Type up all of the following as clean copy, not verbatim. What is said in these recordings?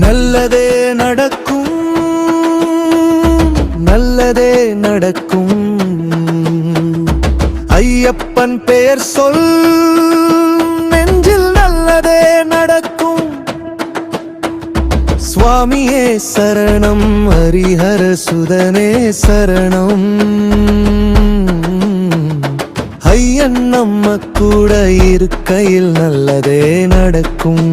நல்லதே நடக்கும், நல்லதே நடக்கும். ஐயப்பன் பெயர் சொல் நெஞ்சில் நல்லதே நடக்கும். சுவாமியே சரணம், ஹரிஹர சுதனே சரணம். ஐயன் நம்ம கூட இருக்கையில் நல்லதே நடக்கும்.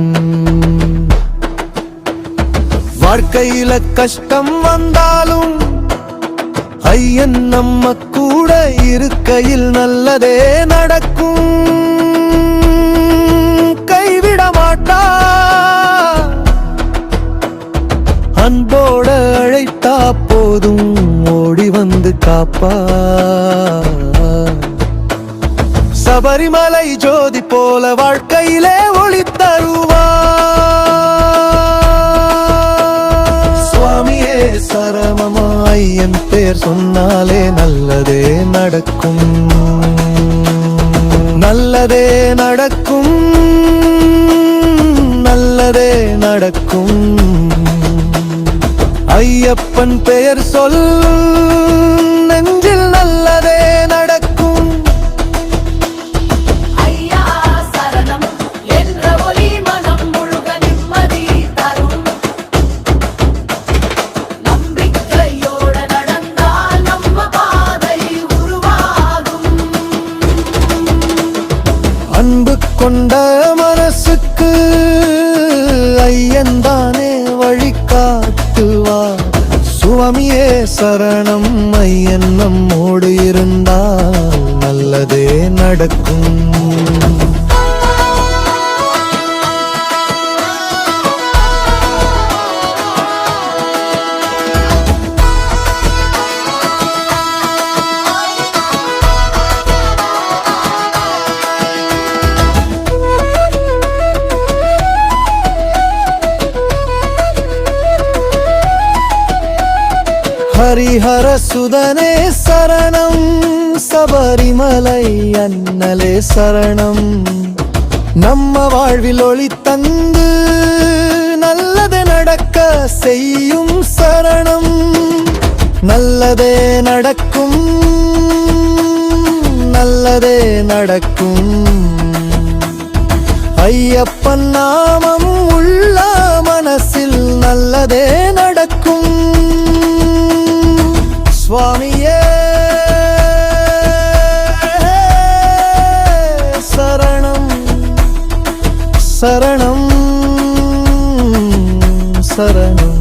வாழ்க்கையில கஷ்டம் வந்தாலும் ஐயன் நம்ம கூட இருக்கையில் நல்லதே நடக்கும். கைவிட மாட்டா, அன்போட அழைத்தா போதும் ஓடி வந்து காப்பா. சபரிமலை ஜோதி போல வாழ்க்கையிலே ஒளி தருவா. சரமமாய் என் பேர் சொன்னாலே நல்லதே நடக்கும், நல்லதே நடக்கும், நல்லதே நடக்கும். ஐயப்பன் பெயர் சொல் நெஞ்சில் நல்லதே நடக்கும். அன்பு கொண்ட மனசுக்கு ஐயன்தானே வழிகாட்டுவார். சுவாமியே சரணம், ஐயன் நம்மோடு இருந்தால் நல்லதே நடக்கும். ஹரிஹர சுதனே சரணம், சபரிமலை அண்ணலே சரணம். நம்ம வாழ்வில் ஒளி தந்து நல்லது நடக்க செய்யும் சரணம். நல்லதே நடக்கும், நல்லதே நடக்கும். ஐயப்பன் நாமம் உள்ள மனசில் நல்லதே நடக்கும். சுவாமியே சரணம், சரணம், சரணம்.